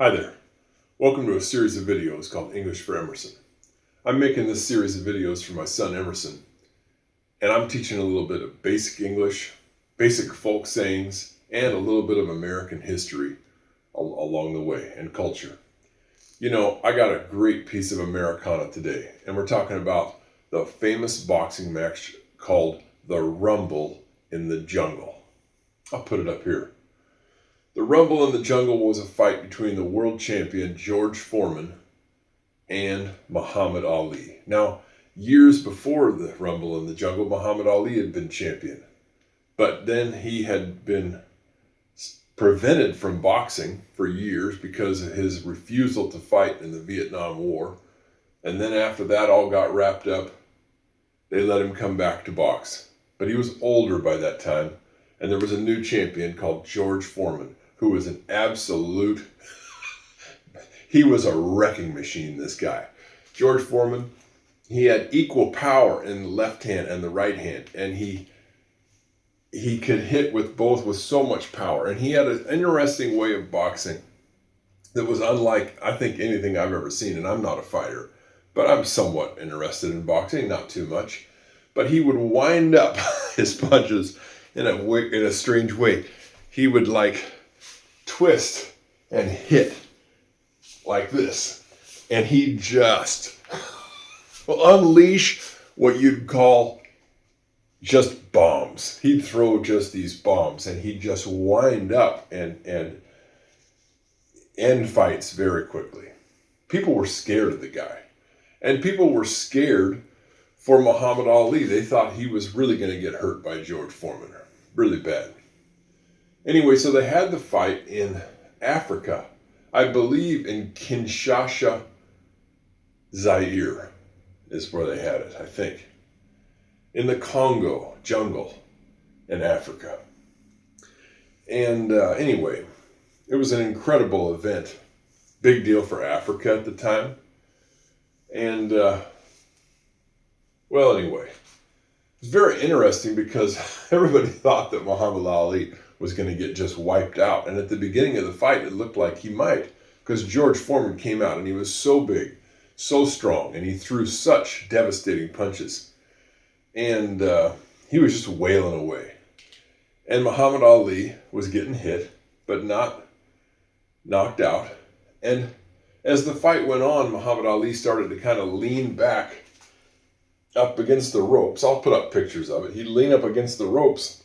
Hi there. Welcome to a series of videos called English for Emerson. I'm making this series of videos for my son Emerson, and I'm teaching a little bit of basic English, basic folk sayings, and a little bit of American history along the way and culture. You know, I got a great piece of Americana today, and we're talking about the famous boxing match called the Rumble in the Jungle. I'll put it up here. The Rumble in the Jungle was a fight between the world champion George Foreman and Muhammad Ali. Now, years before the Rumble in the Jungle, Muhammad Ali had been champion. But then he had been prevented from boxing for years because of his refusal to fight in the Vietnam War. And then after that all got wrapped up, they let him come back to box. But he was older by that time, and there was a new champion called George Foreman, who was an absolute, he was a wrecking machine, this guy. George Foreman, he had equal power in the left hand and the right hand, and he could hit with both with so much power. And he had an interesting way of boxing that was unlike, I think, anything I've ever seen. And I'm not a fighter, but I'm somewhat interested in boxing, not too much. But he would wind up his punches in a strange way. He would twist and hit like this, and he'd just unleash what you'd call just bombs. He'd throw just these bombs, and he'd just wind up and end fights very quickly. People were scared of the guy, and people were scared for Muhammad Ali. They thought he was really going to get hurt by George Foreman, really bad. Anyway, so they had the fight in Africa. I believe in Kinshasa, Zaire is where they had it, I think. In the Congo jungle in Africa. And anyway, it was an incredible event. Big deal for Africa at the time. And, well, anyway, it was very interesting because everybody thought that Muhammad Ali was going to get just wiped out. And at the beginning of the fight, it looked like he might, because George Foreman came out and he was so big, so strong, and he threw such devastating punches. And he was just wailing away. And Muhammad Ali was getting hit, but not knocked out. And as the fight went on, Muhammad Ali started to kind of lean back up against the ropes. I'll put up pictures of it. He'd lean up against the ropes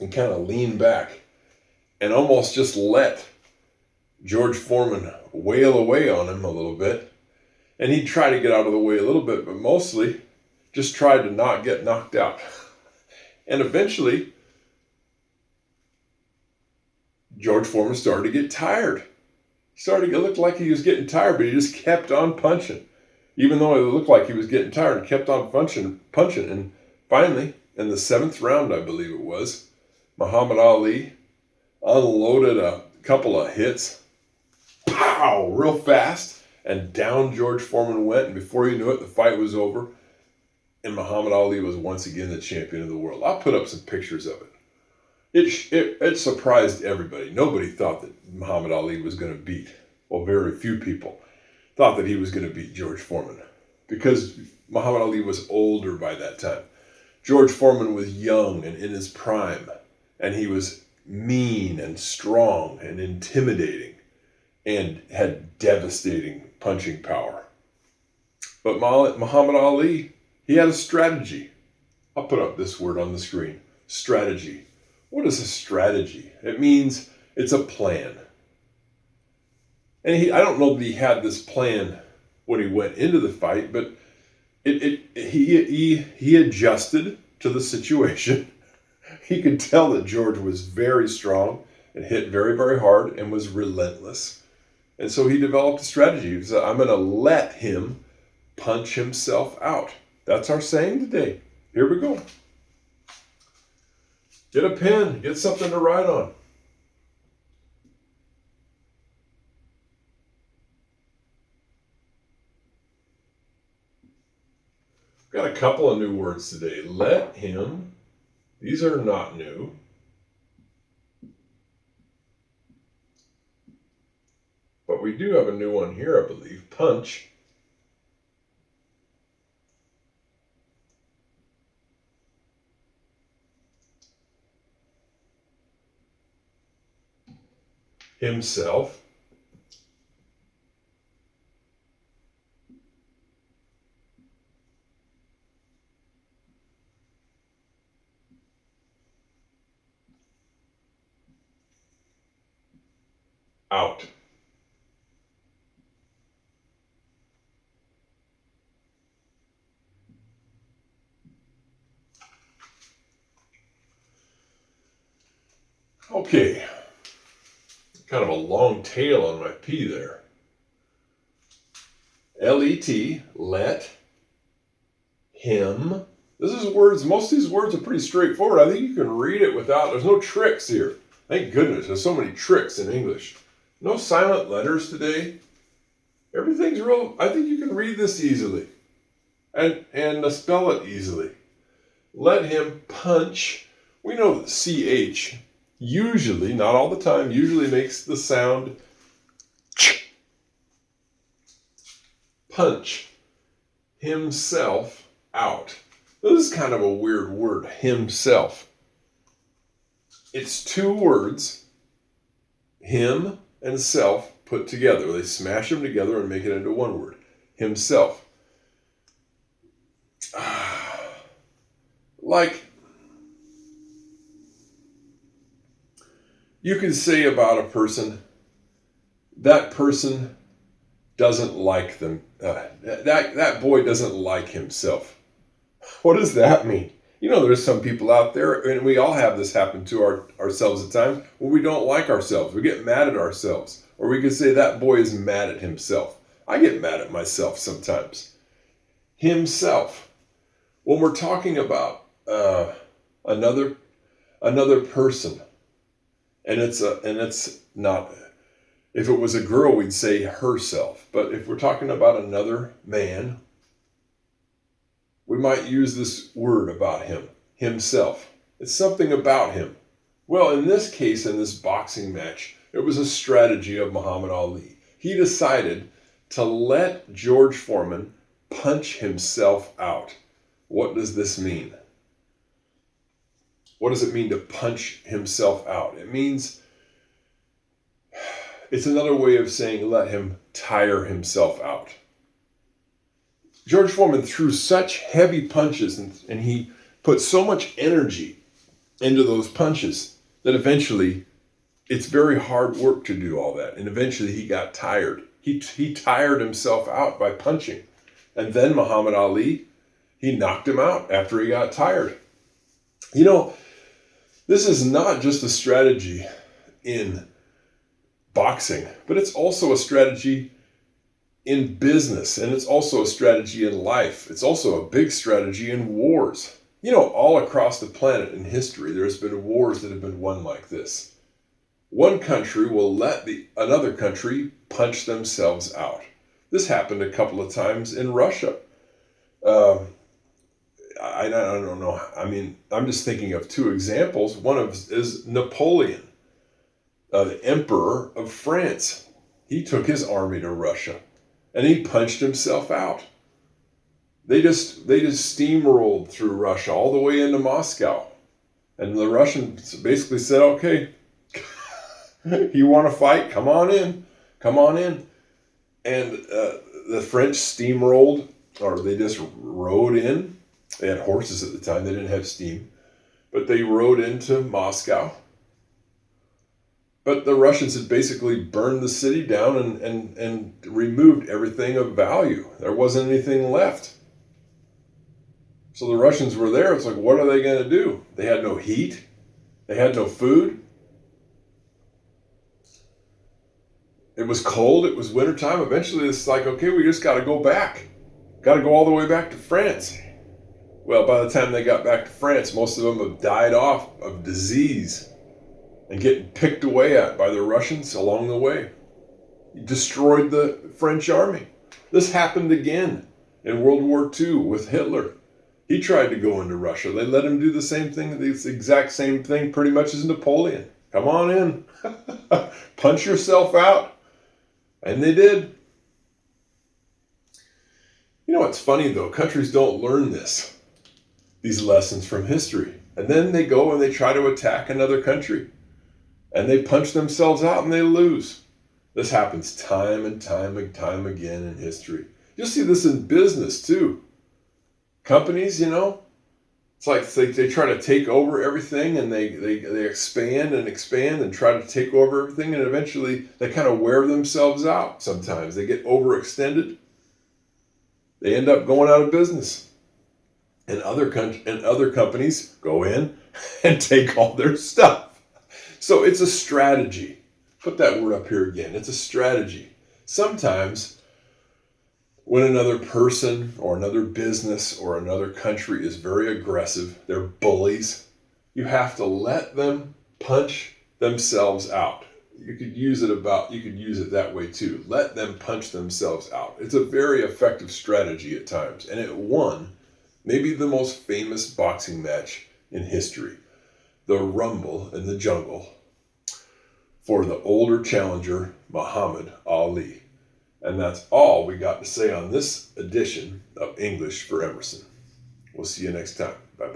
and kind of lean back and almost just let George Foreman wail away on him a little bit. And he'd try to get out of the way a little bit, but mostly just tried to not get knocked out. And eventually, George Foreman started to get tired. It looked like he was getting tired, but he just kept on punching. Even though it looked like he was getting tired, he kept on punching. And finally, in the 7th round, I believe it was, Muhammad Ali unloaded a couple of hits, pow, real fast, and down George Foreman went, and before you knew it, the fight was over, and Muhammad Ali was once again the champion of the world. I'll put up some pictures of it. It surprised everybody. Nobody thought that Muhammad Ali was going to beat, well, very few people thought that he was going to beat George Foreman, because Muhammad Ali was older by that time. George Foreman was young and in his prime, and he was mean and strong and intimidating and had devastating punching power. But Muhammad Ali, he had a strategy. I'll put up this word on the screen, strategy. What is a strategy? It means it's a plan. And I don't know that he had this plan when he went into the fight, but he adjusted to the situation. He could tell that George was very strong and hit very, very hard and was relentless. And so he developed a strategy. He said, I'm going to let him punch himself out. That's our saying today. Here we go. Get a pen. Get something to write on. Got a couple of new words today. Let him. These are not new. But we do have a new one here, I believe. Punch. Himself. Out. Okay. Kind of a long tail on my P there. L-E-T, let, him. This is words, most of these words are pretty straightforward. I think you can read it without, there's no tricks here. Thank goodness, there's so many tricks in English. No silent letters today. Everything's real, I think you can read this easily. And spell it easily. Let him punch. We know that CH usually, not all the time, usually makes the sound ch. Punch himself out. This is kind of a weird word, himself. It's two words, him and self, put together. They smash them together and make it into one word, himself. Like, you can say about a person, that person doesn't like them. That boy doesn't like himself. What does that mean? You know, there's some people out there, and we all have this happen to ourselves at times, when we don't like ourselves. We get mad at ourselves. Or we could say that boy is mad at himself. I get mad at myself sometimes. Himself. When we're talking about another person, and it's not, if it was a girl, we'd say herself. But if we're talking about another man, we might use this word about him, himself. It's something about him. Well, in this case, in this boxing match, it was a strategy of Muhammad Ali. He decided to let George Foreman punch himself out. What does this mean? What does it mean to punch himself out? It means, it's another way of saying let him tire himself out. George Foreman threw such heavy punches and he put so much energy into those punches that eventually it's very hard work to do all that. And eventually he got tired. He tired himself out by punching. And then Muhammad Ali, he knocked him out after he got tired. You know, this is not just a strategy in boxing, but it's also a strategy in business, and it's also a strategy in life. It's also a big strategy in wars. You know, all across the planet in history, there's been wars that have been won like this. One country will let another country punch themselves out. This happened a couple of times in Russia. I don't know. I mean, I'm just thinking of two examples. One is Napoleon, the Emperor of France. He took his army to Russia, and he punched himself out. They just steamrolled through Russia all the way into Moscow, and the Russians basically said, "Okay, you want to fight? Come on in, come on in." And the French steamrolled, or they just rode in. They had horses at the time. They didn't have steam. But they rode into Moscow. But the Russians had basically burned the city down and removed everything of value. There wasn't anything left. So the Russians were there. It's like, what are they going to do? They had no heat. They had no food. It was cold. It was wintertime. Eventually it's like, okay, we just got to go back. Got to go all the way back to France. Well, by the time they got back to France, most of them have died off of disease and getting picked away at by the Russians along the way. He destroyed the French army. This happened again in World War II with Hitler. He tried to go into Russia. They let him do the same thing, the exact same thing pretty much as Napoleon. Come on in. Punch yourself out. And they did. You know, it's funny though, countries don't learn these lessons from history. And then they go and they try to attack another country. And they punch themselves out and they lose. This happens time and time again in history. You'll see this in business too. Companies, it's like they try to take over everything, and they expand and try to take over everything, and eventually they kind of wear themselves out sometimes. They get overextended. They end up going out of business. And other companies go in and take all their stuff. So it's a strategy. Put that word up here again. It's a strategy. Sometimes when another person or another business or another country is very aggressive, they're bullies, you have to let them punch themselves out. You could use it that way too. Let them punch themselves out. It's a very effective strategy at times. And it won maybe the most famous boxing match in history, the Rumble in the Jungle, for the older challenger, Muhammad Ali. And that's all we got to say on this edition of English for Emerson. We'll see you next time. Bye-bye.